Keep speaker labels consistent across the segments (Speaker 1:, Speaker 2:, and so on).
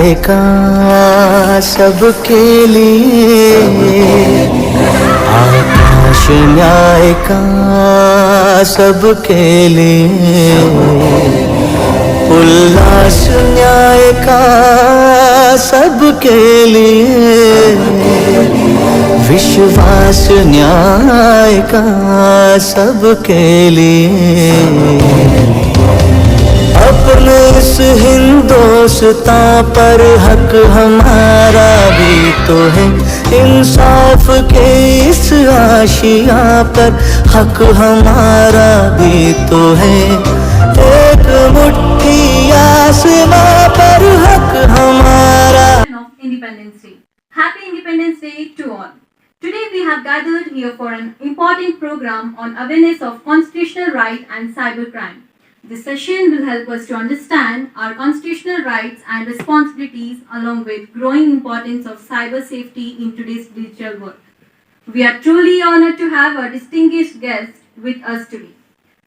Speaker 1: न्याय का सबके लिए, आकाश न्याय का सबके लिए, उल्लास न्याय का सबके लिए, विश्वास न्याय का सबके लिए। अपने इस हिंदुस्तां पर हक हमारा भी तो है, इंसाफ के इस आशिया पर हक हमारा भी तो है, एक मुट्ठी आसमां पर हक हमारा।
Speaker 2: Of Independence Day. Happy Independence Day to all. Today we have gathered here for an important program on awareness of constitutional right and cybercrime. This session will help us to understand our constitutional rights and responsibilities along with growing importance of cyber safety in today's digital world. We are truly honored to have a distinguished guest with us today.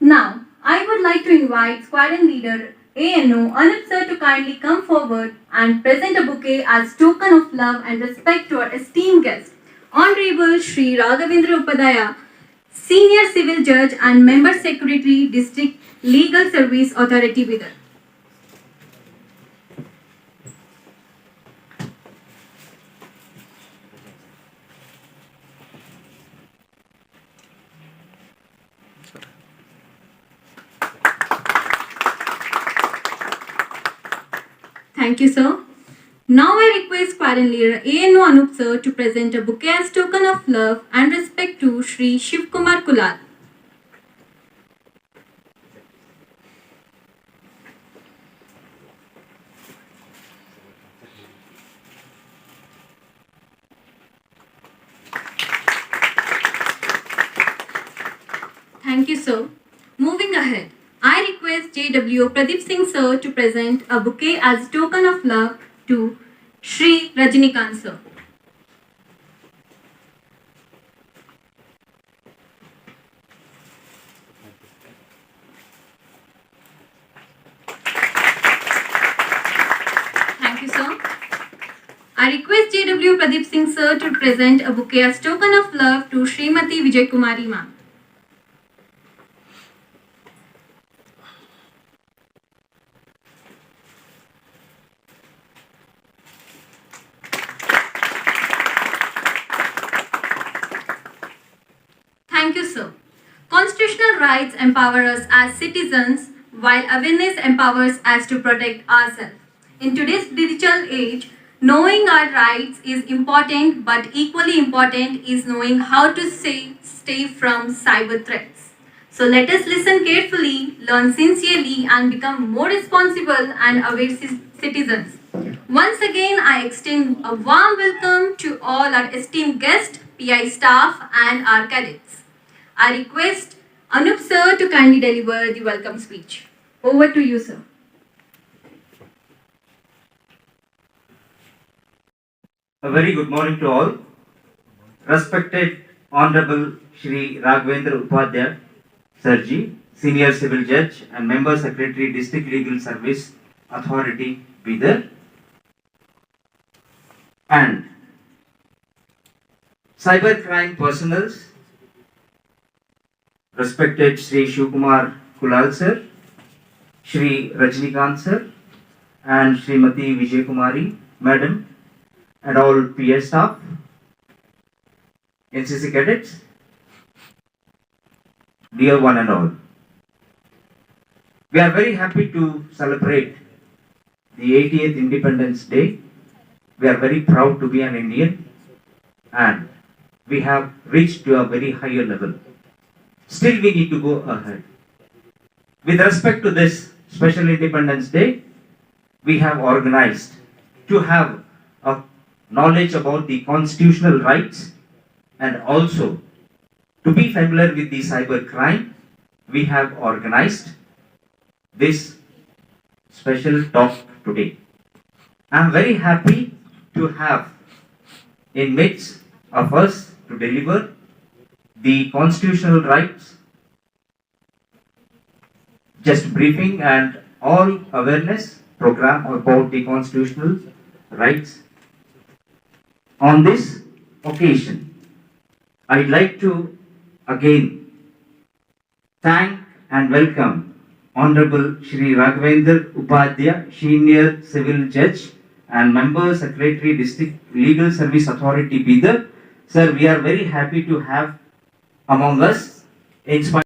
Speaker 2: Now, I would like to invite Squadron Leader ANO Anup sir to kindly come forward and present a bouquet as token of love and respect to our esteemed guest, Honorable Shri Raghavendra Upadhyaya, Senior Civil Judge and Member Secretary, District Legal Service Authority, Bidar. Thank you, sir. Now I request Squadron Leader ANO Anup sir to present a bouquet as token of love and respect to Shri Shiv Kumar Kulal. Thank you, sir. Moving ahead, I request JW Pradeep Singh sir to present a bouquet as token of love to Shri Rajnikant sir. Thank you, sir. I request JW Pradeep Singh sir to present a bouquet as token of love to Srimati Vijay Kumari ma'am. Thank you, sir. Constitutional rights empower us as citizens, while awareness empowers us to protect ourselves. In today's digital age, knowing our rights is important, but equally important is knowing how to stay from cyber threats. So let us listen carefully, learn sincerely, and become more responsible and aware citizens. Once again, I extend a warm welcome to all our esteemed guests, PI staff, and our cadets. I request Anup sir to kindly deliver the welcome speech. Over to you, sir.
Speaker 3: A very good morning to all. Respected Honorable Shri Raghavendra Upadhyaya, Sirji, Senior Civil Judge and Member Secretary, District Legal Service Authority, Bidar, and cybercrime personals, respected Shri Shiv Kumar Kulal sir, Shri Rajnikant sir, and Srimati Vijay Kumari madam, and all PS staff, NCC cadets, dear one and all. We are very happy to celebrate the 80th Independence Day. We are very proud to be an Indian, and we have reached to a very higher level. Still we need to go ahead. With respect to this special Independence Day, we have organized to have a knowledge about the constitutional rights and also to be familiar with the cyber crime. We have organized this special talk today. I am very happy to have in midst of us to deliver the constitutional rights, just briefing and all awareness program about the constitutional rights. On this occasion, I'd like to again thank and welcome Honorable Shri Raghavendra Upadhyay, Senior Civil Judge and Member Secretary District Legal Service Authority Bidar. Sir, we are very happy to have among us inspired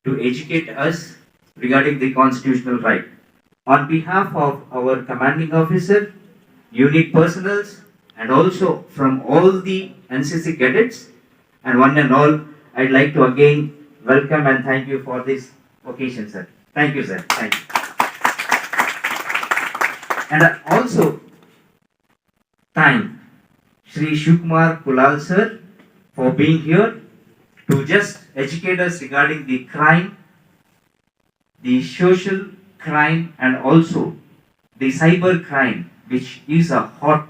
Speaker 3: to educate us regarding the constitutional right. On behalf of our commanding officer, unit personals, and also from all the NCC cadets and one and all, I'd like to again welcome and thank you for this occasion, sir. Thank you, sir. Thank you. And I also thank Shri Shivkumar Kulal sir for being here to just educate us regarding the crime, the social crime, and also the cyber crime, which is a hot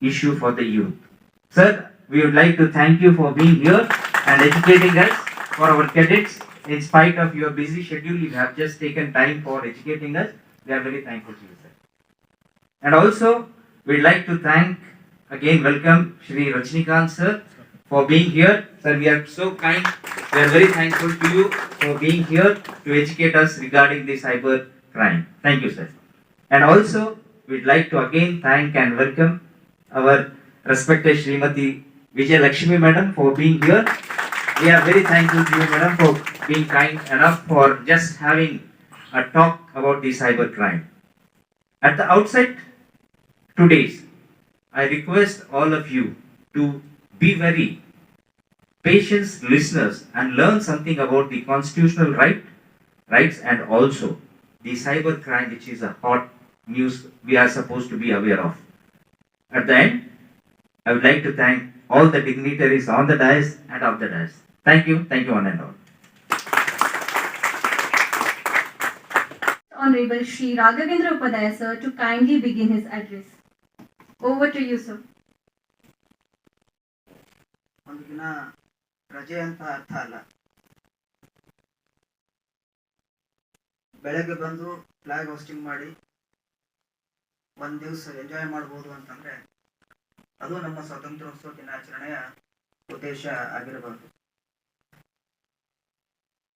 Speaker 3: issue for the youth. Sir, we would like to thank you for being here and educating us for our cadets. In spite of your busy schedule, you have just taken time for educating us. We are very thankful to you, sir. And also, we'd like to thank, again welcome Shri Rajnikant sir for being here. Sir, we are so kind. We are very thankful to you for being here to educate us regarding the cyber crime. Thank you, sir. And also, we'd like to again thank and welcome our respected Srimati Vijay Lakshmi madam for being here. We are very thankful to you, madam, for being kind enough for just having a talk about the cyber crime. At the outset, today's, I request all of you to be very patient listeners and learn something about the constitutional rights and also the cyber crime, which is a hot news we are supposed to be aware of. At the end, I would like to thank all the dignitaries on the dais and off the dais. Thank you one and all.
Speaker 2: Honorable Shri Raghavendra Upadhyay sir to kindly begin his address. Over to you, sir.
Speaker 4: ಒಂದು ದಿನ ರಜೆ ಅಂತ ಅರ್ಥ ಅಲ್ಲ. ಬೆಳಗ್ಗೆ ಬಂದು flag hosting ಮಾಡಿ ಒಂದು ದಿವಸ ಎಂಜಾಯ್ ಮಾಡ್ಬೋದು ಅಂತಂದ್ರೆ ಅದು ನಮ್ಮ ಸ್ವಾತಂತ್ರ್ಯೋತ್ಸವ ದಿನಾಚರಣೆಯ ಉದ್ದೇಶ ಆಗಿರಬಾರ್ದು.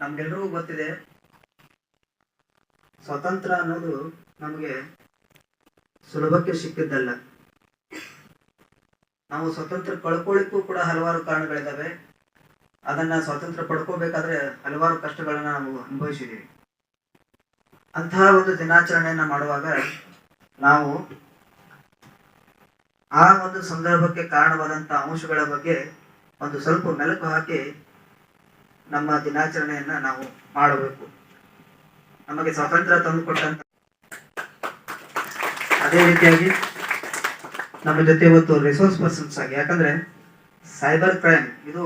Speaker 4: ನಮ್ಗೆಲ್ರಿಗೂ ಗೊತ್ತಿದೆ, ಸ್ವಾತಂತ್ರ್ಯ ಅನ್ನೋದು ನಮಗೆ ಸುಲಭಕ್ಕೆ ಸಿಕ್ಕಿದ್ದಲ್ಲ. ನಾವು ಸ್ವಾತಂತ್ರ್ಯ ಕಳ್ಕೊಳ್ಳಿಕ್ಕೂ ಕೂಡ ಹಲವಾರು ಕಾರಣಗಳಿದ್ದಾವೆ. ಅದನ್ನ ಸ್ವಾತಂತ್ರ್ಯ ಪಡ್ಕೋಬೇಕಾದ್ರೆ ಹಲವಾರು ಕಷ್ಟಗಳನ್ನ ನಾವು ಅನುಭವಿಸಿದ್ದೀವಿ. ಅಂತಹ ಒಂದು ದಿನಾಚರಣೆಯನ್ನ ಮಾಡುವಾಗ ನಾವು ಆ ಒಂದು ಸಂದರ್ಭಕ್ಕೆ ಕಾರಣವಾದಂತಹ ಅಂಶಗಳ ಬಗ್ಗೆ ಒಂದು ಸ್ವಲ್ಪ ಮೆಲುಕು ಹಾಕಿ ನಮ್ಮ ದಿನಾಚರಣೆಯನ್ನ ನಾವು ಮಾಡಬೇಕು. ನಮಗೆ ಸ್ವಾತಂತ್ರ್ಯ ತಂದುಕೊಟ್ಟಂತ ಅದೇ ರೀತಿಯಾಗಿ ನಮ್ಮ ಜೊತೆ ಇವತ್ತು ರಿಸೋರ್ಸ್ ಪರ್ಸನ್ಸ್ ಆಗಿ, ಯಾಕಂದ್ರೆ ಸೈಬರ್ ಕ್ರೈಮ್ ಇದು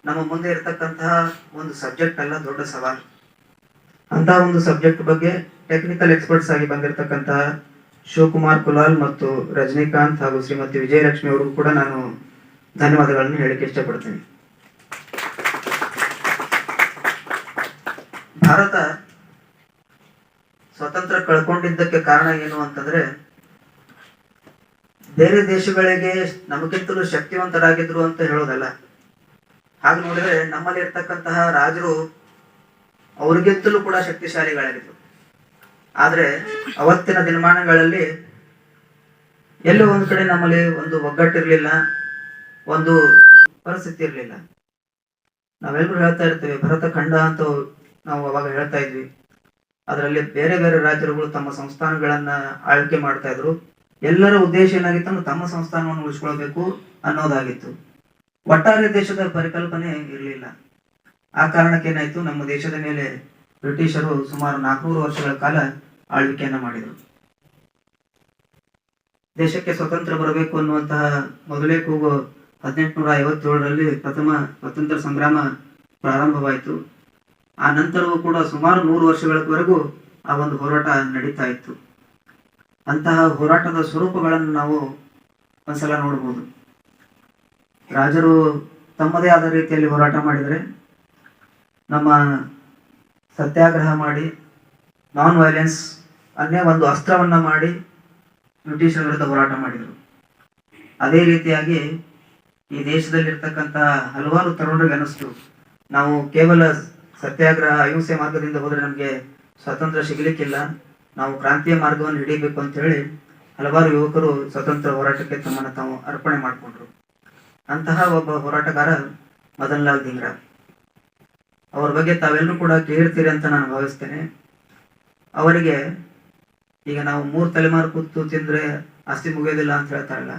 Speaker 4: ನಮ್ಮ ಮುಂದೆ ಇರತಕ್ಕಂತಹ ಒಂದು ಸಬ್ಜೆಕ್ಟ್ ಅಲ್ಲ, ದೊಡ್ಡ ಸವಾಲು. ಅಂತ ಒಂದು ಸಬ್ಜೆಕ್ಟ್ ಬಗ್ಗೆ ಟೆಕ್ನಿಕಲ್ ಎಕ್ಸ್ಪರ್ಟ್ಸ್ ಆಗಿ ಬಂದಿರತಕ್ಕಂತಹ ಶಿವಕುಮಾರ್ ಕುಲಾಲ್ ಮತ್ತು ರಜನಿಕಾಂತ್ ಹಾಗೂ ಶ್ರೀಮತಿ ವಿಜಯಲಕ್ಷ್ಮಿ ಅವರಿಗೂ ಕೂಡ ನಾನು ಧನ್ಯವಾದಗಳನ್ನು ಹೇಳಕ್ಕೆ ಇಷ್ಟಪಡ್ತೀನಿ. ಭಾರತ ಸ್ವತಂತ್ರ ಕಳ್ಕೊಂಡಿದ್ದಕ್ಕೆ ಕಾರಣ ಏನು ಅಂತಂದ್ರೆ, ಬೇರೆ ದೇಶಗಳಿಗೆ ನಮಗಿಂತಲೂ ಶಕ್ತಿವಂತರಾಗಿದ್ರು ಅಂತ ಹೇಳೋದಲ್ಲ. ಹಾಗೆ ನೋಡಿದ್ರೆ ನಮ್ಮಲ್ಲಿ ಇರ್ತಕ್ಕಂತಹ ರಾಜರು ಅವ್ರಿಗಿಂತಲೂ ಕೂಡ ಶಕ್ತಿಶಾಲಿಗಳಾಗಿದ್ರು. ಆದ್ರೆ ಅವತ್ತಿನ ದಿನಮಾನಗಳಲ್ಲಿ ಎಲ್ಲೋ ಒಂದು ಕಡೆ ನಮ್ಮಲ್ಲಿ ಒಂದು ಒಗ್ಗಟ್ಟಿರ್ಲಿಲ್ಲ, ಒಂದು ಪರಿಸ್ಥಿತಿ ಇರ್ಲಿಲ್ಲ. ನಾವೆಲ್ಲರೂ ಹೇಳ್ತಾ ಇರ್ತೇವೆ ಭರತ ಖಂಡ ಅಂತ ನಾವು ಅವಾಗ ಹೇಳ್ತಾ ಇದ್ವಿ. ಅದರಲ್ಲಿ ಬೇರೆ ಬೇರೆ ರಾಜ್ಯಗಳು ತಮ್ಮ ಸಂಸ್ಥಾನಗಳನ್ನ ಆಳ್ವಿಕೆ ಮಾಡ್ತಾ ಇದ್ರು. ಎಲ್ಲರ ಉದ್ದೇಶ ಏನಾಗಿತ್ತು ಅಂದ್ರೆ ತಮ್ಮ ಸಂಸ್ಥಾನವನ್ನು ಉಳಿಸ್ಕೊಳ್ಬೇಕು ಅನ್ನೋದಾಗಿತ್ತು. ಒಟ್ಟಾರೆ ದೇಶದ ಪರಿಕಲ್ಪನೆ ಇರಲಿಲ್ಲ. ಆ ಕಾರಣಕ್ಕೆ ಏನಾಯ್ತು, ನಮ್ಮ ದೇಶದ ಮೇಲೆ ಬ್ರಿಟಿಷರು ಸುಮಾರು 400 ವರ್ಷಗಳ ಕಾಲ ಆಳ್ವಿಕೆಯನ್ನ ಮಾಡಿದರು. ದೇಶಕ್ಕೆ ಸ್ವತಂತ್ರ ಬರಬೇಕು ಅನ್ನುವಂತಹ ಮೊದಲೇ ಕೂಗು 1857ರಲ್ಲಿ ಪ್ರಥಮ ಸ್ವತಂತ್ರ ಸಂಗ್ರಾಮ ಪ್ರಾರಂಭವಾಯಿತು. ಆ ನಂತರವೂ ಕೂಡ ಸುಮಾರು 100 ವರ್ಷಗಳವರೆಗೂ ಆ ಒಂದು ಹೋರಾಟ ನಡೀತಾ ಇತ್ತು. ಅಂತಹ ಹೋರಾಟದ ಸ್ವರೂಪಗಳನ್ನು ನಾವು ಒಂದ್ಸಲ ನೋಡ್ಬೋದು. ರಾಜರು ತಮ್ಮದೇ ಆದ ರೀತಿಯಲ್ಲಿ ಹೋರಾಟ ಮಾಡಿದರೆ, ನಮ್ಮ ಸತ್ಯಾಗ್ರಹ ಮಾಡಿ ನಾನ್ ವೈಲೆನ್ಸ್ ಅನ್ನೇ ಒಂದು ಅಸ್ತ್ರವನ್ನ ಮಾಡಿ ಬ್ರಿಟಿಷರ ವಿರುದ್ಧ ಹೋರಾಟ ಮಾಡಿದರು. ಅದೇ ರೀತಿಯಾಗಿ ಈ ದೇಶದಲ್ಲಿರ್ತಕ್ಕಂಥ ಹಲವಾರು ತರುಣರಿಗೆ ಅನಿಸ್ತು, ನಾವು ಕೇವಲ ಸತ್ಯಾಗ್ರಹ ಅಹಿಂಸೆ ಮಾರ್ಗದಿಂದ ಹೋದರೆ ನಮಗೆ ಸ್ವಾತಂತ್ರ್ಯ ಸಿಗಲಿಕ್ಕಿಲ್ಲ, ನಾವು ಕ್ರಾಂತಿಯ ಮಾರ್ಗವನ್ನು ಹಿಡಿಬೇಕು ಅಂತ ಹೇಳಿ ಹಲವಾರು ಯುವಕರು ಸ್ವತಂತ್ರ ಹೋರಾಟಕ್ಕೆ ತಮ್ಮನ್ನು ತಾವು ಅರ್ಪಣೆ ಮಾಡಿಕೊಂಡ್ರು. ಅಂತಹ ಒಬ್ಬ ಹೋರಾಟಗಾರ ಮದನ್ ಲಾಲ್ ಧಿಂಗ್ರಾ. ಅವರ ಬಗ್ಗೆ ತಾವೆಲ್ಲರೂ ಕೂಡ ಕೇಳಿರ್ತೀರಿ ಅಂತ ನಾನು ಭಾವಿಸ್ತೇನೆ. ಅವರಿಗೆ ಈಗ ನಾವು 3 ತಲೆಮಾರು ಕೂತು ತಿಂದ್ರೆ ಆಸ್ತಿ ಮುಗಿಯೋದಿಲ್ಲ ಅಂತ ಹೇಳ್ತಾರಲ್ಲ,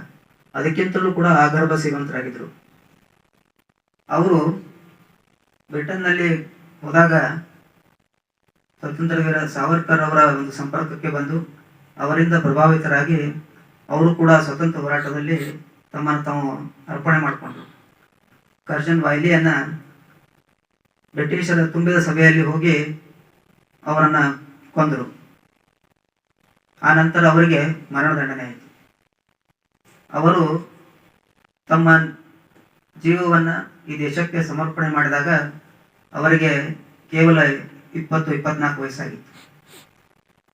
Speaker 4: ಅದಕ್ಕಿಂತಲೂ ಕೂಡ ಆಗರ್ಭ ಶ್ರೀಮಂತರಾಗಿದ್ರು. ಅವರು ಬ್ರಿಟನ್ನಲ್ಲಿ ಹೋದಾಗ ಸ್ವತಂತ್ರ ವೀರ ಸಾವರ್ಕರ್ ಅವರ ಒಂದು ಸಂಪರ್ಕಕ್ಕೆ ಬಂದು ಅವರಿಂದ ಪ್ರಭಾವಿತರಾಗಿ ಅವರು ಕೂಡ ಸ್ವತಂತ್ರ ಹೋರಾಟದಲ್ಲಿ ತಮ್ಮನ್ನು ತಾವು ಅರ್ಪಣೆ ಮಾಡಿಕೊಂಡ್ರು. ಕರ್ಜನ್ ವೈಲಿಯನ್ನ ಬ್ರಿಟಿಷರ ತುಂಬಿದ ಸಭೆಯಲ್ಲಿ ಹೋಗಿ ಅವರನ್ನ ಕೊಂದರು. ಆ ನಂತರ ಅವರಿಗೆ ಮರಣದಂಡನೆ ಆಯಿತು. ಅವರು ತಮ್ಮ ಜೀವವನ್ನ ಈ ದೇಶಕ್ಕೆ ಸಮರ್ಪಣೆ ಮಾಡಿದಾಗ ಅವರಿಗೆ ಕೇವಲ 24 ವಯಸ್ಸಾಗಿತ್ತು.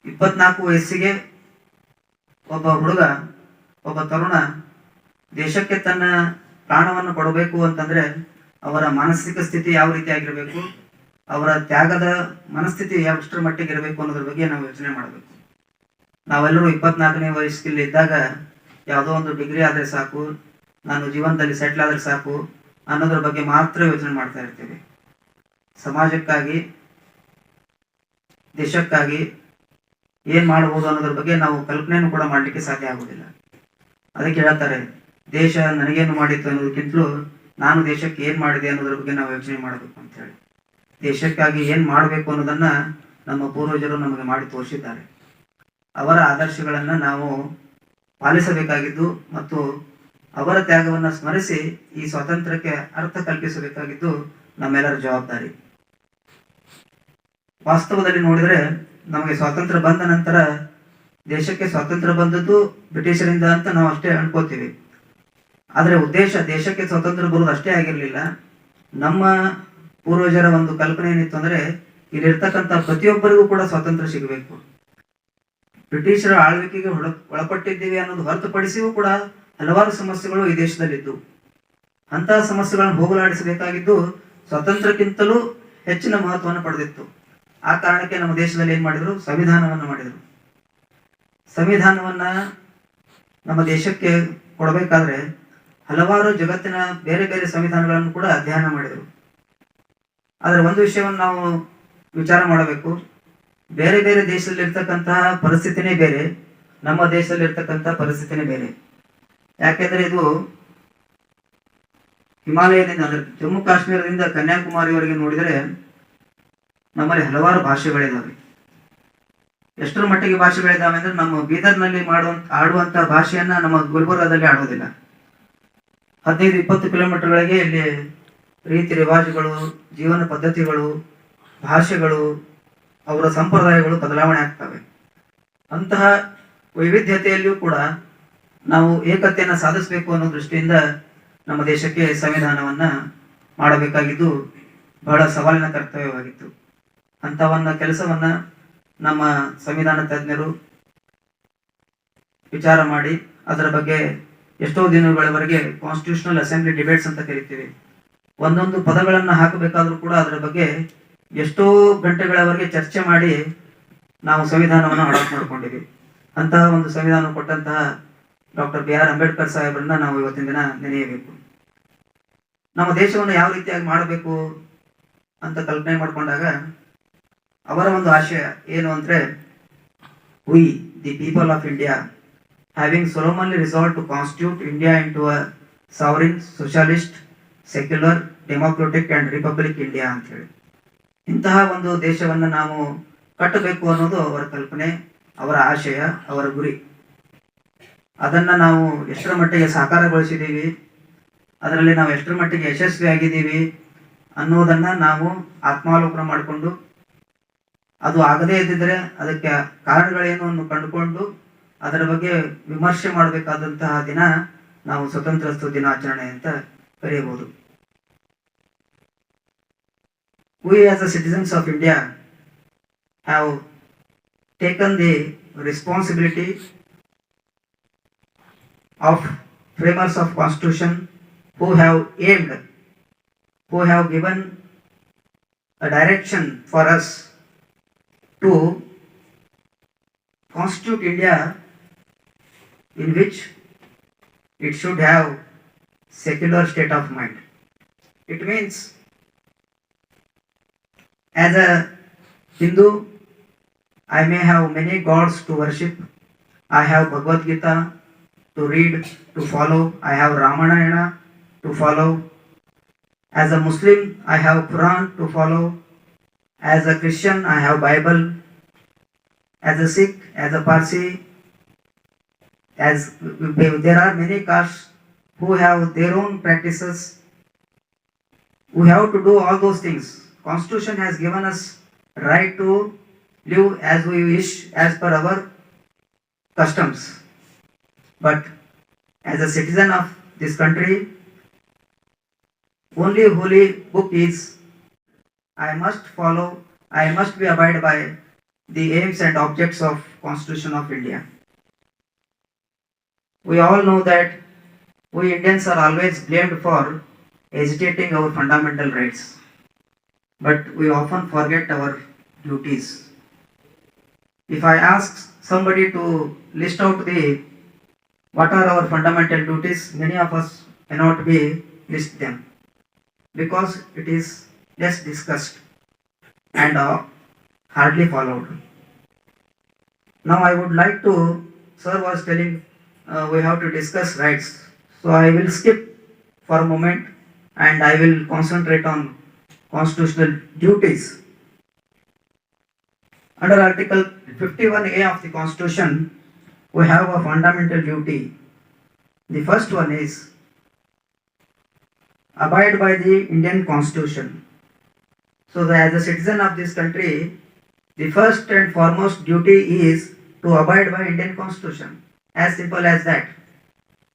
Speaker 4: 24 ವಯಸ್ಸಿಗೆ ಒಬ್ಬ ಹುಡುಗ, ಒಬ್ಬ ತರುಣ ದೇಶಕ್ಕೆ ತನ್ನ ಪ್ರಾಣವನ್ನು ಕೊಡಬೇಕು ಅಂತಂದ್ರೆ ಅವರ ಮಾನಸಿಕ ಸ್ಥಿತಿ ಯಾವ ರೀತಿ ಆಗಿರಬೇಕು, ಅವರ ತ್ಯಾಗದ ಮನಸ್ಥಿತಿ ಎಷ್ಟರ ಮಟ್ಟಿಗೆ ಇರಬೇಕು ಅನ್ನೋದ್ರ ಬಗ್ಗೆ ನಾವು ಯೋಚನೆ ಮಾಡಬೇಕು. ನಾವೆಲ್ಲರೂ 24ನೇ ವಯಸ್ಸಲ್ಲಿ ಇದ್ದಾಗ ಯಾವುದೋ ಒಂದು ಡಿಗ್ರಿ ಆದರೆ ಸಾಕು, ನಾನು ಜೀವನದಲ್ಲಿ ಸೆಟ್ಲ್ ಆದರೆ ಸಾಕು ಅನ್ನೋದ್ರ ಬಗ್ಗೆ ಮಾತ್ರ ಯೋಚನೆ ಮಾಡ್ತಾ ಇರ್ತೀವಿ. ಸಮಾಜಕ್ಕಾಗಿ, ದೇಶಕ್ಕಾಗಿ ಏನ್ ಮಾಡಬಹುದು ಅನ್ನೋದ್ರ ಬಗ್ಗೆ ನಾವು ಕಲ್ಪನೆಯನ್ನು ಕೂಡ ಮಾಡ್ಲಿಕ್ಕೆ ಸಾಧ್ಯ ಆಗುದಿಲ್ಲ. ಅದಕ್ಕೆ ಹೇಳ್ತಾರೆ, ದೇಶ ನನಗೇನು ಮಾಡಿತ್ತು ಅನ್ನೋದಕ್ಕಿಂತಲೂ ನಾನು ದೇಶಕ್ಕೆ ಏನ್ ಮಾಡಿದೆ ಅನ್ನೋದ್ರ ಬಗ್ಗೆ ನಾವು ಯೋಚನೆ ಮಾಡಬೇಕು ಅಂತ ಹೇಳಿ. ದೇಶಕ್ಕಾಗಿ ಏನ್ ಮಾಡಬೇಕು ಅನ್ನೋದನ್ನ ನಮ್ಮ ಪೂರ್ವಜರು ನಮಗೆ ಮಾಡಿ ತೋರಿಸಿದ್ದಾರೆ. ಅವರ ಆದರ್ಶಗಳನ್ನ ನಾವು ಪಾಲಿಸಬೇಕಾಗಿದ್ದು ಮತ್ತು ಅವರ ತ್ಯಾಗವನ್ನ ಸ್ಮರಿಸಿ ಈ ಸ್ವಾತಂತ್ರ್ಯಕ್ಕೆ ಅರ್ಥ ಕಲ್ಪಿಸಬೇಕಾಗಿದ್ದು ನಮ್ಮೆಲ್ಲರ ಜವಾಬ್ದಾರಿ. ವಾಸ್ತವದಲ್ಲಿ ನೋಡಿದ್ರೆ ನಮಗೆ ಸ್ವಾತಂತ್ರ್ಯ ಬಂದ ನಂತರ ದೇಶಕ್ಕೆ ಸ್ವಾತಂತ್ರ್ಯ ಬಂದದ್ದು ಬ್ರಿಟಿಷರಿಂದ ಅಂತ ನಾವು ಅಷ್ಟೇ ಅನ್ಕೋತೀವಿ. ಆದ್ರೆ ಉದ್ದೇಶ ದೇಶಕ್ಕೆ ಸ್ವಾತಂತ್ರ್ಯ ಬರುವುದು ಅಷ್ಟೇ ಆಗಿರ್ಲಿಲ್ಲ. ನಮ್ಮ ಪೂರ್ವಜರ ಒಂದು ಕಲ್ಪನೆ ಏನಿತ್ತು ಅಂದ್ರೆ ಇಲ್ಲಿರ್ತಕ್ಕಂಥ ಪ್ರತಿಯೊಬ್ಬರಿಗೂ ಕೂಡ ಸ್ವಾತಂತ್ರ್ಯ ಸಿಗಬೇಕು. ಬ್ರಿಟಿಷರ ಆಳ್ವಿಕೆಗೆ ಒಳಪಟ್ಟಿದ್ದೀವಿ ಅನ್ನೋದು ಹೊರತುಪಡಿಸಿಯೂ ಕೂಡ ಹಲವಾರು ಸಮಸ್ಯೆಗಳು ಈ ದೇಶದಲ್ಲಿದ್ದು, ಅಂತಹ ಸಮಸ್ಯೆಗಳನ್ನು ಹೋಗಲಾಡಿಸಬೇಕಾಗಿದ್ದು ಸ್ವಾತಂತ್ರ್ಯಕ್ಕಿಂತಲೂ ಹೆಚ್ಚಿನ ಮಹತ್ವವನ್ನು ಪಡೆದಿತ್ತು. ಆ ಕಾರಣಕ್ಕೆ ನಮ್ಮ ದೇಶದಲ್ಲಿ ಏನ್ ಮಾಡಿದ್ರು, ಸಂವಿಧಾನವನ್ನು ಮಾಡಿದರು. ಸಂವಿಧಾನವನ್ನ ನಮ್ಮ ದೇಶಕ್ಕೆ ಕೊಡಬೇಕಾದ್ರೆ ಹಲವಾರು ಜಗತ್ತಿನ ಬೇರೆ ಬೇರೆ ಸಂವಿಧಾನಗಳನ್ನು ಕೂಡ ಅಧ್ಯಯನ ಮಾಡಿದರು. ಆದ್ರೆ ಒಂದು ವಿಷಯವನ್ನು ನಾವು ವಿಚಾರ ಮಾಡಬೇಕು, ಬೇರೆ ಬೇರೆ ದೇಶದಲ್ಲಿ ಇರ್ತಕ್ಕಂತಹ ಪರಿಸ್ಥಿತಿನೇ ಬೇರೆ, ನಮ್ಮ ದೇಶದಲ್ಲಿ ಇರ್ತಕ್ಕಂತಹ ಪರಿಸ್ಥಿತಿನೇ ಬೇರೆ. ಯಾಕೆಂದ್ರೆ ಇದು ಹಿಮಾಲಯದಿಂದ ಅಂದ್ರೆ ಜಮ್ಮು ಕಾಶ್ಮೀರದಿಂದ ಕನ್ಯಾಕುಮಾರಿವರೆಗೆ ನೋಡಿದರೆ ನಮ್ಮಲ್ಲಿ ಹಲವಾರು ಭಾಷೆಗಳಿದಾವೆ. ಎಷ್ಟರ ಮಟ್ಟಿಗೆ ಭಾಷೆಗಳಿದಾವೆ ಅಂದ್ರೆ ನಮ್ಮ ಬೀದರ್ನಲ್ಲಿ ಆಡುವಂತ ಭಾಷೆಯನ್ನ ನಮ್ಮ ಗುಲ್ಬರ್ಗಾದಲ್ಲಿ ಆಡೋದಿಲ್ಲ. 15-20 ಕಿಲೋಮೀಟರ್ಗಳಿಗೆ ಇಲ್ಲಿ ರೀತಿ ರಿವಾಜುಗಳು, ಜೀವನ ಪದ್ಧತಿಗಳು, ಭಾಷೆಗಳು, ಅವರ ಸಂಪ್ರದಾಯಗಳು ಬದಲಾವಣೆ ಆಗ್ತವೆ. ಅಂತಹ ವೈವಿಧ್ಯತೆಯಲ್ಲಿಯೂ ಕೂಡ ನಾವು ಏಕತೆಯನ್ನು ಸಾಧಿಸಬೇಕು ಅನ್ನೋ ದೃಷ್ಟಿಯಿಂದ ನಮ್ಮ ದೇಶಕ್ಕೆ ಸಂವಿಧಾನವನ್ನ ಮಾಡಬೇಕಾಗಿದ್ದು ಬಹಳ ಸವಾಲಿನ ಕರ್ತವ್ಯವಾಗಿತ್ತು. ಅಂತವನ್ನ ಕೆಲಸವನ್ನ ನಮ್ಮ ಸಂವಿಧಾನ ತಜ್ಞರು ವಿಚಾರ ಮಾಡಿ ಅದರ ಬಗ್ಗೆ ಎಷ್ಟೋ ದಿನಗಳವರೆಗೆ ಕಾನ್ಸ್ಟಿಟ್ಯೂಷನಲ್ ಅಸೆಂಬ್ಲಿ ಡಿಬೇಟ್ಸ್ ಅಂತ ಕರಿತೀವಿ. ಒಂದೊಂದು ಪದಗಳನ್ನ ಹಾಕಬೇಕಾದ್ರೂ ಕೂಡ ಅದರ ಬಗ್ಗೆ ಎಷ್ಟೋ ಗಂಟೆಗಳವರೆಗೆ ಚರ್ಚೆ ಮಾಡಿ ನಾವು ಸಂವಿಧಾನವನ್ನು ಅಡಾಪ್ಟ್ ಮಾಡ್ಕೊಂಡಿವಿ. ಅಂತಹ ಒಂದು ಸಂವಿಧಾನ ಕೊಟ್ಟಂತಹ ಡಾಕ್ಟರ್ BR ಅಂಬೇಡ್ಕರ್ ಸಾಹೇಬ್ರನ್ನ ನಾವು ಇವತ್ತಿನ ದಿನ ನೆನೆಯಬೇಕು. ನಮ್ಮ ದೇಶವನ್ನು ಯಾವ ರೀತಿಯಾಗಿ ಮಾಡಬೇಕು ಅಂತ ಕಲ್ಪನೆ ಮಾಡ್ಕೊಂಡಾಗ ಅವರ ಒಂದು ಆಶಯ ಏನು ಅಂದ್ರೆ, V the people of India having solemnly resolved to constitute India into a sovereign, socialist, secular, democratic and republic India ಅಂತ ಹೇಳಿ ಇಂತಹ ಒಂದು ದೇಶವನ್ನ ನಾವು ಕಟ್ಟಬೇಕು ಅನ್ನೋದು ಅವರ ಕಲ್ಪನೆ, ಅವರ ಆಶಯ, ಅವರ ಗುರಿ. ಅದನ್ನ ನಾವು ಎಷ್ಟರ ಮಟ್ಟಿಗೆ ಸಾಕಾರಗೊಳಿಸಿದ್ದೀವಿ, ಅದರಲ್ಲಿ ನಾವು ಎಷ್ಟರ ಮಟ್ಟಿಗೆ ಯಶಸ್ವಿ ಆಗಿದ್ದೀವಿ ಅನ್ನೋದನ್ನ ನಾವು ಆತ್ಮಾವಲೋಕನ ಮಾಡಿಕೊಂಡು, ಅದು ಆಗದೇ ಇದ್ದಿದ್ರೆ ಅದಕ್ಕೆ ಕಾರಣಗಳೇನು ಅನ್ನು ಕಂಡುಕೊಂಡು ಅದರ ಬಗ್ಗೆ ವಿಮರ್ಶೆ ಮಾಡಬೇಕಾದಂತಹ ದಿನ ನಾವು ಸ್ವತಂತ್ರ ದಿನಾಚರಣೆ ಅಂತ ಕರೆಯಬಹುದು. We as the citizens of India have taken the responsibility of framers of constitution who have aimed, who have given a direction for us to constitute India in which it should have secular state of mind. It means as a Hindu, I may have many gods to worship. I have Bhagavad Gita to read, to follow. I have Ramayana to follow. As a Muslim, I have Quran to follow. As a Christian, I have Bible. As a Sikh, as a Parsi, as there are many castes who have their own practices. We have to do all those things. Constitution has given us right to live as we wish as per our customs. But as a citizen of this country, only holy book is I must follow, I must be abide by the aims and objects of Constitution of India. We all know that we Indians are always blamed for agitating our fundamental rights, but we often forget our duties. If I ask somebody to list out what are our fundamental duties, many of us cannot be list them because it is less discussed and hardly followed. Now I would like to, sir was telling we have to discuss rights. So I will skip for a moment and I will concentrate on constitutional duties. Under Article 51A of the Constitution, we have a fundamental duty. The first one is abide by the Indian Constitution. So as a citizen of this country, the first and foremost duty is to abide by Indian Constitution. As simple as that.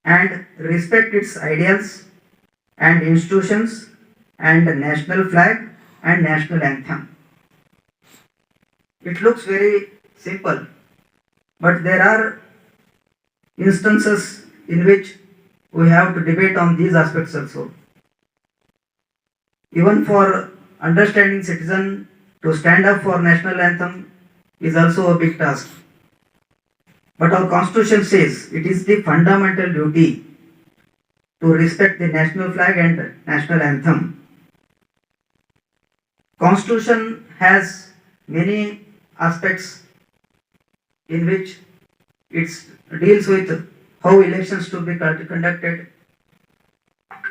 Speaker 4: And respect its ideals and institutions and national flag and national anthem. It looks very simple, but there are instances in which we have to debate on these aspects also. Even for understanding citizen to stand up for national anthem is also a big task. But our constitution says it is the fundamental duty to respect the national flag and national anthem. Constitution has many aspects in which it deals with how elections to be conducted.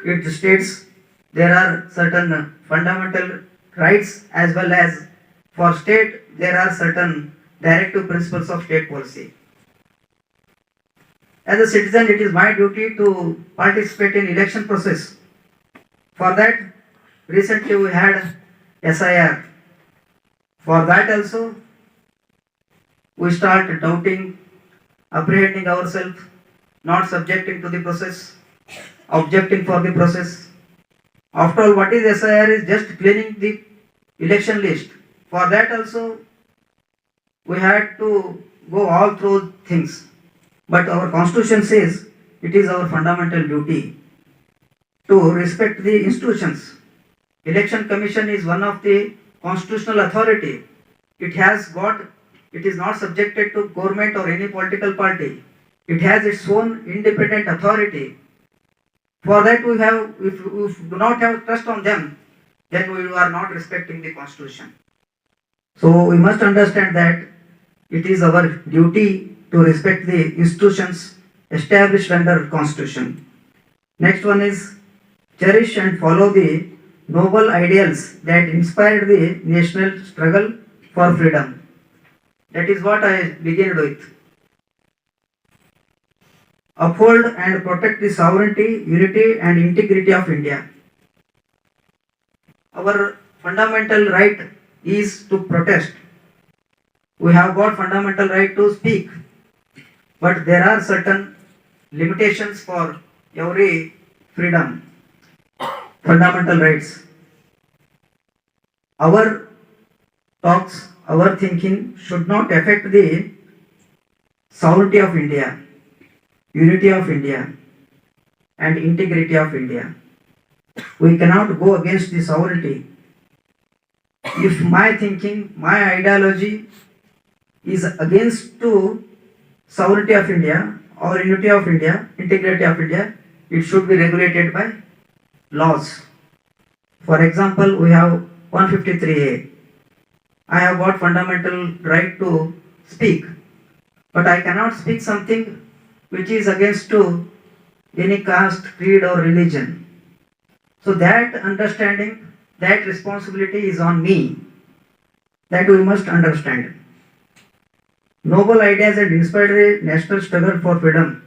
Speaker 4: It states there are certain fundamental rights as well as for state there are certain directive principles of state policy. As a citizen, it is my duty to participate in election process. For that, recently we had SIR. For that also, we start doubting, apprehending ourselves, not subjecting to the process, objecting for the process. After all, what is SIR is just cleaning the election list. For that also, we had to go all through things. But our constitution says it is our fundamental duty to respect the institutions. Election Commission is one of the constitutional authority. It is not subjected to government or any political party. It has its own independent authority. For that if we do not have trust on them, then we are not respecting the constitution. So we must understand that it is our duty to respect the institutions established under Constitution. Next one is cherish and follow the noble ideals that inspired the national struggle for freedom. That is what I began with. Uphold and protect the sovereignty, unity and integrity of India. Our fundamental right is to protest. We have got fundamental right to speak. But there are certain limitations for every freedom, fundamental rights. Our talks, our thinking should not affect the sovereignty of India. unity of India and integrity of India. We cannot go against the sovereignty. If my thinking, my ideology is against to sovereignty of India or unity of India, integrity of India, it should be regulated by laws. For example, we have 153A. I have got fundamental right to speak, but I cannot speak something which is against to any caste, creed or religion. So that understanding, that responsibility is on me. That we must understand. Noble ideas had inspired the national struggle for freedom.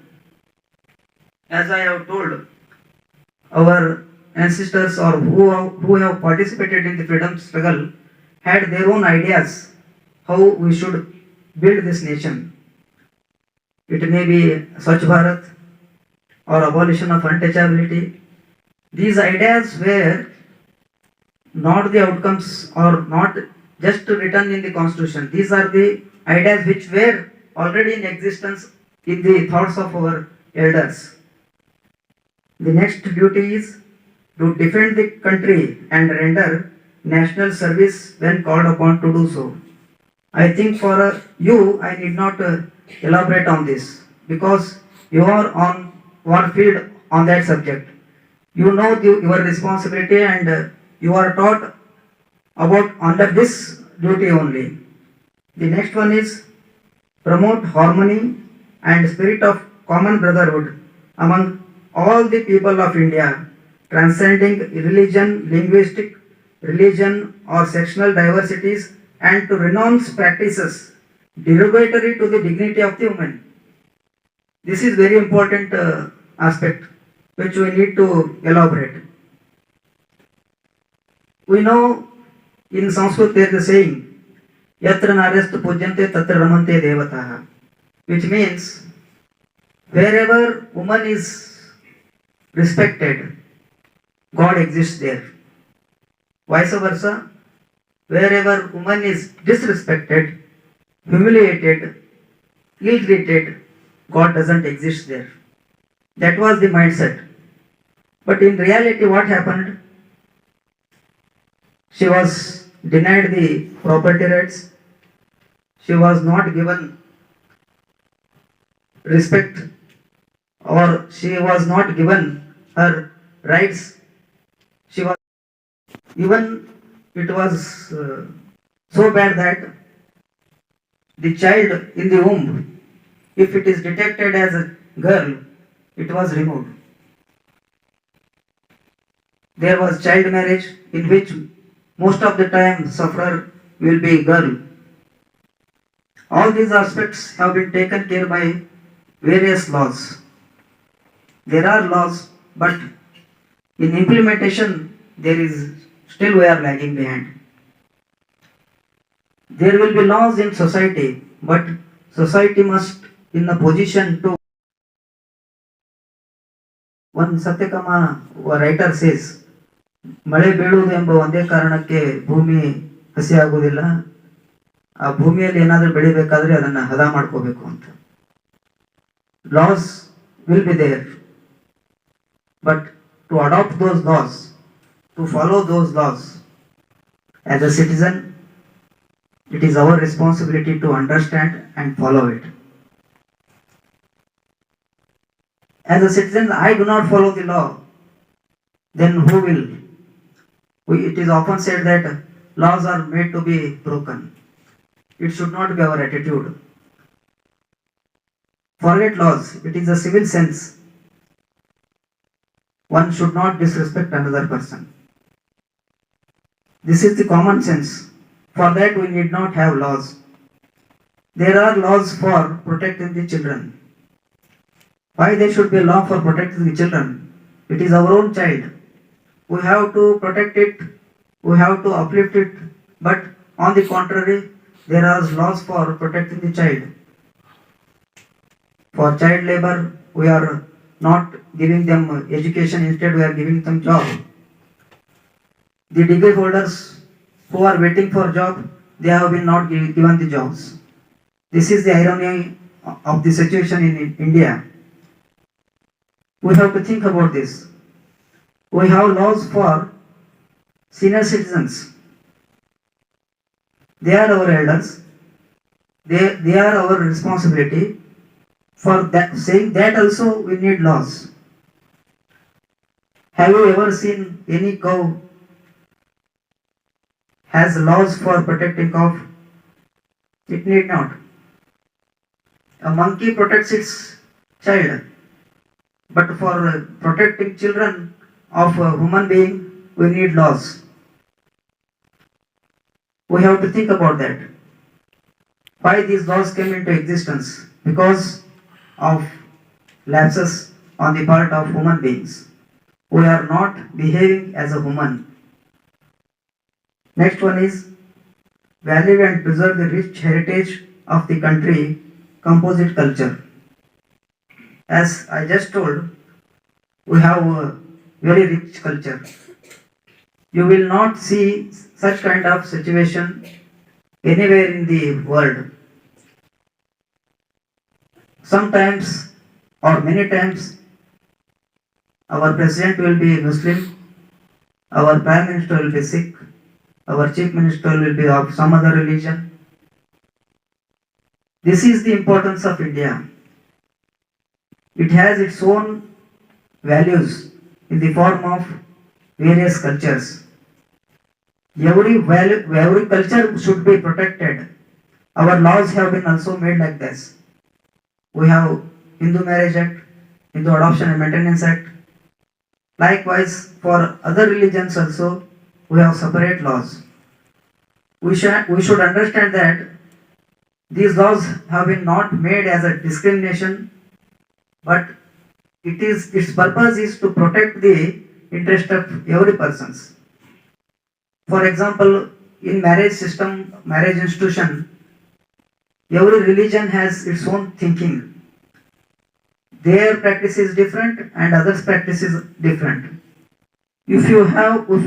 Speaker 4: As I have told, our ancestors or who have participated in the freedom struggle had their own ideas how we should build this nation. It may be Swachh Bharat or abolition of untouchability. These ideas were not the outcomes or not just written in the constitution. These are the ideas which were already in existence in the thoughts of our elders. The next duty is to defend the country and render national service when called upon to do so. I think for you, I need not elaborate on this because you are on one field on that subject. You know your responsibility and you are taught about under this duty only. The next one is promote harmony and spirit of common brotherhood among all the people of India, transcending religion or sectional diversities, and to renounce practices derogatory to the dignity of the woman. This is very important aspect which we need to elaborate. We know in Sanskrit there is a saying, Yatra Naryastu Pujyante Tatra Ramante Devataha, which means wherever woman is respected, God exists there. Vice versa, wherever woman is disrespected, humiliated, ill-treated, God doesn't exist there. That was the mindset. But in reality, what happened? She was denied the property rights. She was not given respect, or she was not given her rights. She was even it was so bad that the child in the womb, if it is detected as a girl, it was removed. There was child marriage in which most of the time sufferer will be girl. All these aspects have been taken care by various laws. There are laws, but in implementation there is still we are lagging behind. There will be laws in society, but society must in a position to. One Satyakama writer says, ಮಳೆ ಬೀಳುವುದು ಎಂಬ ಒಂದೇ ಕಾರಣಕ್ಕೆ ಭೂಮಿ ಹಸಿ ಆಗುವುದಿಲ್ಲ, ಆ ಭೂಮಿಯಲ್ಲಿ ಏನಾದರೂ ಬೆಳಿಬೇಕಾದ್ರೆ ಅದನ್ನ ಹದ ಮಾಡ್ಕೋಬೇಕು ಅಂತ. Laws will be there, but to adopt those laws, to follow those laws, as a citizen, it is our responsibility to understand and follow it. As a citizen, I do not follow the law, then who will? It is often said that laws are made to be broken. It should not be our attitude. Forget laws, it is a civil sense. One should not disrespect another person. This is the common sense. For that we need not have laws. There are laws for protecting the children. Why there should be a law for protecting the children? It is our own child. We have to protect it, we have to uplift it, but on the contrary, there are laws for protecting the child. For child labor, we are not giving them education, instead we are giving them job. The degree holders who are waiting for job, they have been not given the jobs. This is the irony of the situation in India. We have to think about this. We have laws for senior citizens. They are our elders. They are our responsibility. For that, saying that also we need laws. Have you ever seen any cow has laws for protecting cow? It need not. A monkey protects its child, but for protecting children of a human being, we need laws. We have to think about that. Why these laws came into existence? Because of lapses on the part of human beings. We are not behaving as a human. Next one is value and preserve the rich heritage of the country, composite culture. As I just told, we have a very rich culture. You will not see such kind of situation anywhere in the world. Sometimes or many times our president will be Muslim, our prime minister will be Sikh, our chief minister will be of some other religion. This is the importance of India. It has its own values in the form of various cultures. Every culture should be protected. Our laws have been also made like this. We have Hindu Marriage Act, Hindu Adoption and Maintenance Act. Likewise, for other religions also, we have separate laws. We should understand that these laws have been not made as a discrimination, but its purpose is to protect the interest of every persons. For example, in marriage system, marriage institution, every religion has its own thinking. Their practice is different and others' practice is different. If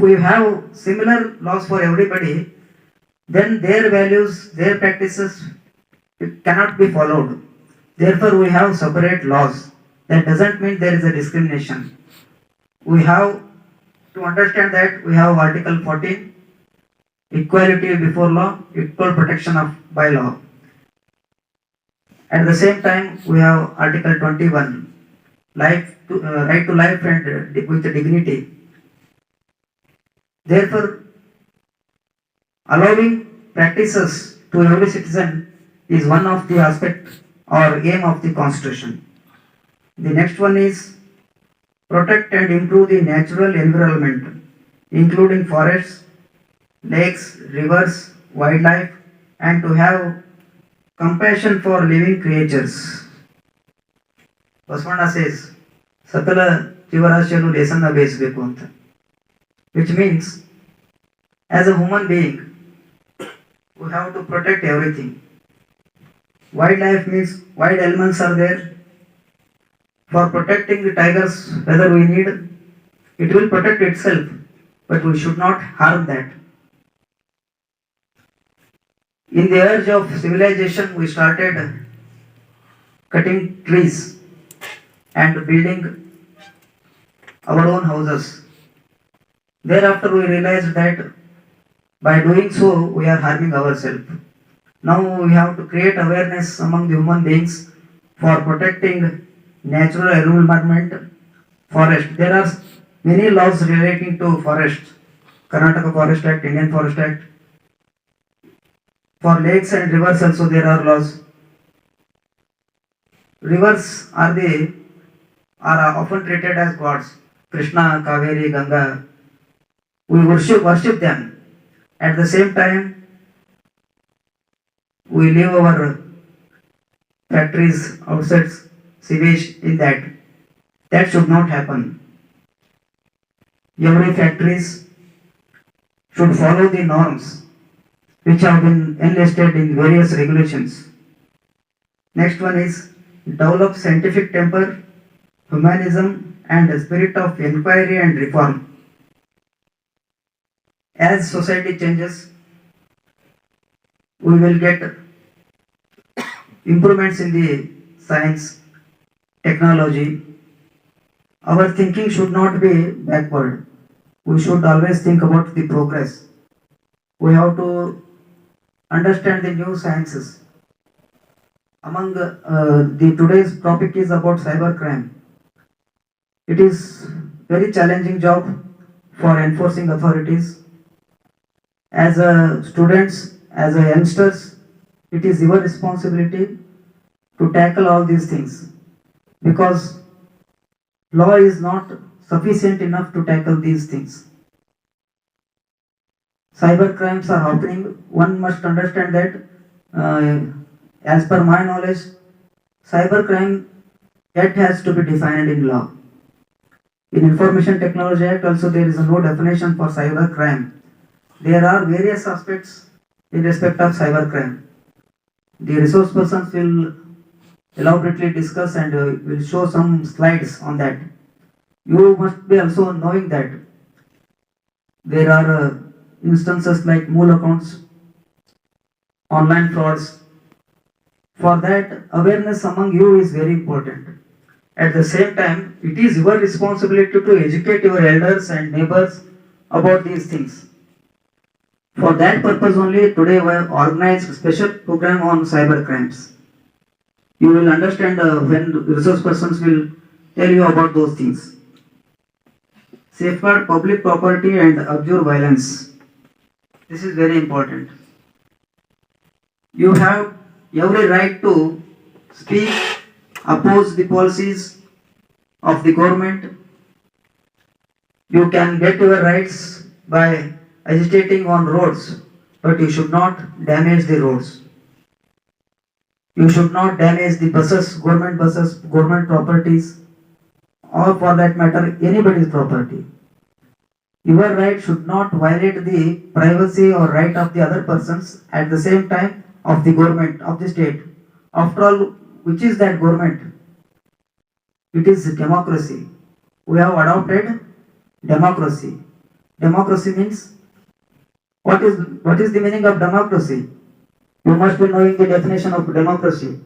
Speaker 4: we have similar laws for everybody, then their values, their practices cannot be followed. Therefore, we have separate laws. That doesn't mean there is a discrimination. We have to understand that we have Article 14, equality before law, equal protection by law. At the same time, we have Article 21, right to life and with dignity. Therefore, allowing practices to every citizen is one of the aspects or aim of the Constitution. The next one is protect and improve the natural environment, including forests, lakes, rivers, wildlife, and to have compassion for living creatures. Basmana says, Sakala Jivarashyalu Lesanna Besbeku anta. Which means, as a human being, we have to protect everything. Wildlife means wild elements are there. For protecting the tigers, whether we need, it will protect itself, but we should not harm that. In the urge of civilization, we started cutting trees and building our own houses. Thereafter, we realized that by doing so, we are harming ourselves. Now we have to create awareness among the human beings for protecting natural environment, forest. There are many laws relating to forest. Karnataka Forest Act, Indian Forest Act. For lakes and rivers also there are laws. Rivers are often treated as gods. Krishna, Kaveri, Ganga. We worship them. At the same time, we leave our factories outside, sewage in that. That should not happen. Every factories should follow the norms which have been enlisted in various regulations. Next one is develop scientific temper, humanism, and a spirit of inquiry and reform. As society changes, we will get improvements in the science, technology, Our thinking should not be backward. We should always think about the progress. We have to understand the new sciences. Among the today's topic is about cybercrime. It is very challenging job for enforcing authorities. As a students, as a youngsters, it is your responsibility to tackle all these things because law is not sufficient enough to tackle these things. Cyber crimes are happening. One must understand that, as per my knowledge, cyber crime yet has to be defined in law. In Information Technology Act also there is no definition for cyber crime. There are various aspects in respect of cyber crime. The resource persons will elaborately discuss and will show some slides on that. You must be also knowing that there are instances like mole accounts, online frauds. For that, awareness among you is very important. At the same time, it is your responsibility to educate your elders and neighbors about these things. For that purpose only, today we have organized a special program on cyber crimes. You will understand when resource persons will tell you about those things. Safeguard public property and abjure violence. This is very important. You have every right to speak, oppose the policies of the government. You can get your rights by agitating on roads, but you should not damage the roads. You should not damage the buses, government properties, or for that matter, anybody's property. Your right should not violate the privacy or right of the other persons at the same time of the government, of the state. After all, which is that government? It is democracy. We have adopted democracy. Democracy means, what is the meaning of democracy? You must be knowing the definition of democracy.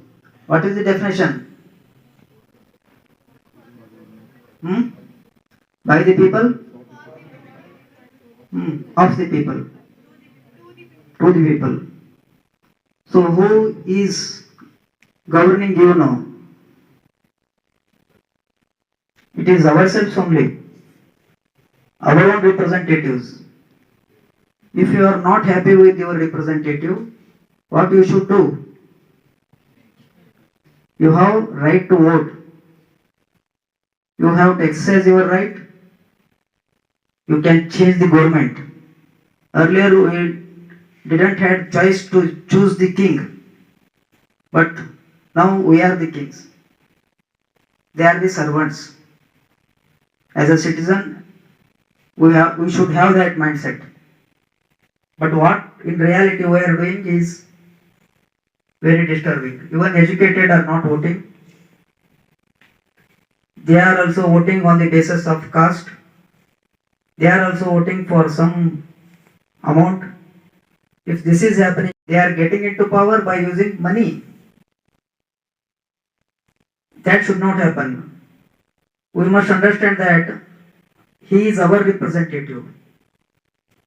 Speaker 4: What is the definition? By the people? Of the people. To the people. So who is governing you now? It is ourselves only. Our own representatives. If you are not happy with your representative, what you should do? You have right to vote. You have to exercise your right. You can change the government. Earlier we didn't have choice to choose the king, but now we are the kings. They are the servants. As a citizen, we should have that mindset. But what in reality we are doing is very disturbing. Even educated are not voting. They are also voting on the basis of caste. They are also voting for some amount. If this is happening, they are getting into power by using money. That should not happen. We must understand that he is our representative.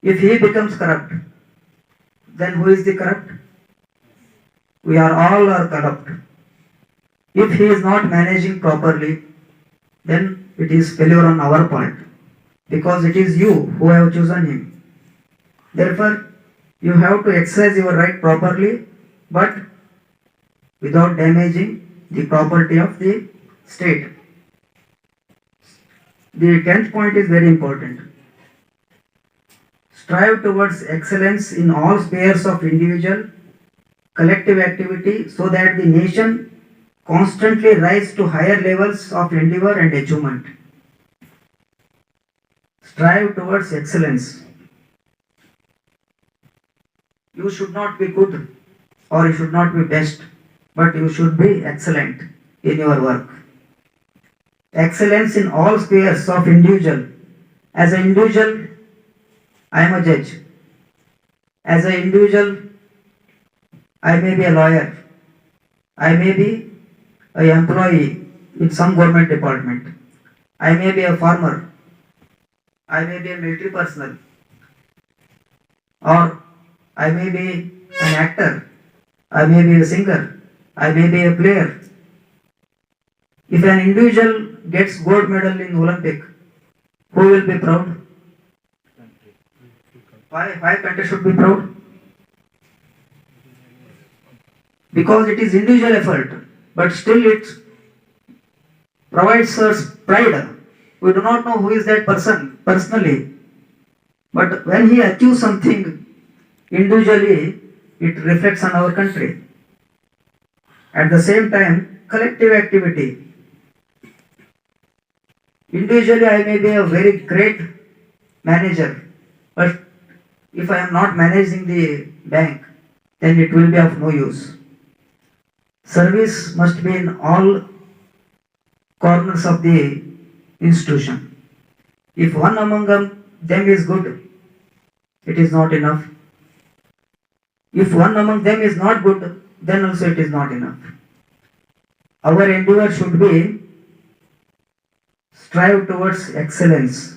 Speaker 4: If he becomes corrupt, then who is the corrupt? We are all are corrupt. If he is not managing properly, then it is failure on our part, because it is you who have chosen him. Therefore, you have to exercise your right properly, but without damaging the property of the state. The 10th point is very important. Strive towards excellence in all spheres of individual, collective activity so that the nation constantly rise to higher levels of endeavor and achievement. Strive towards excellence. You should not be good or you should not be best, but you should be excellent in your work. Excellence in all spheres of individual. As an individual, I am a judge. As an individual, I may be a lawyer. I may be an employee in some government department. I may be a farmer, I may be a military personnel, or I may be an actor, I may be a singer, I may be a player. If an individual gets gold medal in Olympic, who will be proud? Why country should be proud? Because it is individual effort, but still it provides us pride. We do not know who is that person personally, but when he achieves something individually, it reflects on our country. At the same time, collective activity. Individually, I may be a very great manager, but if I am not managing the bank, then it will be of no use. Service must be in all corners of the institution. If one among them is good, it is not enough. If one among them is not good, then also it is not enough. Our endeavor should be strive towards excellence.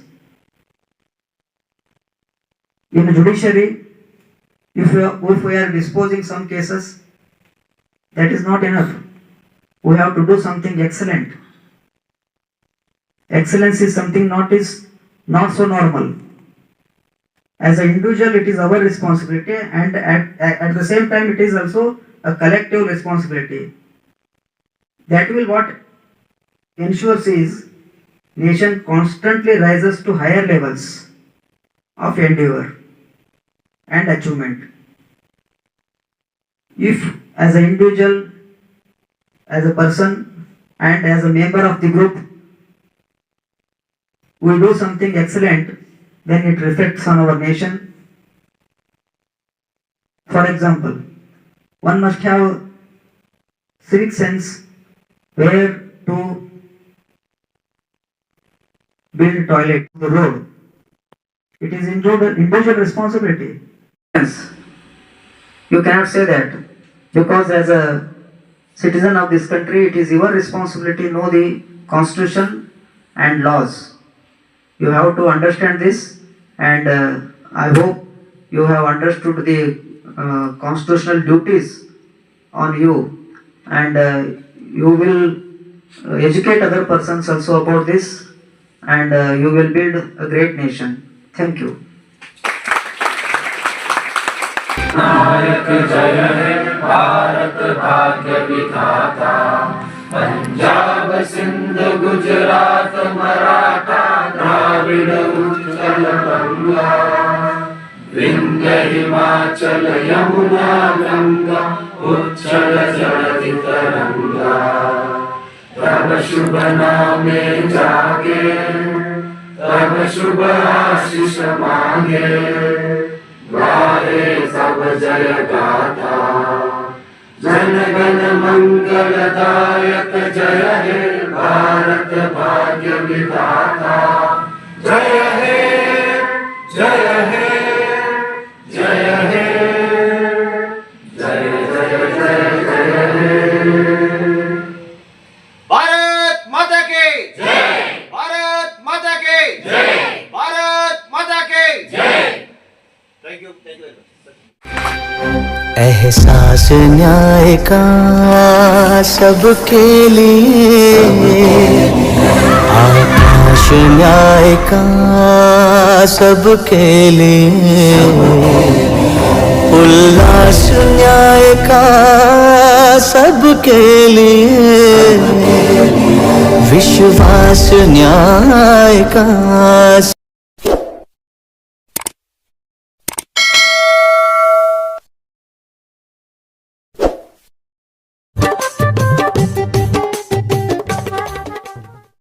Speaker 4: In judiciary, if we are disposing some cases, that is not enough. We have to do something excellent. Excellence is something not so normal. As an individual, it is our responsibility, and at the same time, it is also a collective responsibility. That will what ensures is nation constantly rises to higher levels of endeavor and achievement. If as an individual, as a person, and as a member of the group, we do something excellent, then it reflects on our nation. For example, one must have civic sense where to build toilet on the road. It is individual responsibility. Yes, you cannot say that, because as a citizen of this country, it is your responsibility to know the constitution and laws. You have to understand this, and I hope you have understood the constitutional duties on you, and you will educate other persons also about this, and you will build a great nation. Thank you.
Speaker 5: नायक जय हे भारत भाग्य विधाता, पंजाब सिंध गुजरात मराठा द्राविड़ उत्कल बंगा, विंध्य हिमाचल यमुना गंगा उच्छल जलधि तरंगा। तब शुभ नामे जागे, तब शुभ आशीष मांगे, गाहे सब जय गाथा। जन गण मंगलदायक जय हे भारत भाग्य विधाता। जय हे जय हे जय हे जय जय जय जय हे। भारत माता की जय, भारत माता की जय, भारत माता की जय। थैंक यू
Speaker 1: एहसास न्याय का सबके लिए, आकाश न्याय का सबके लिए, उल्लास न्याय का सबके लिए, विश्वास न्याय का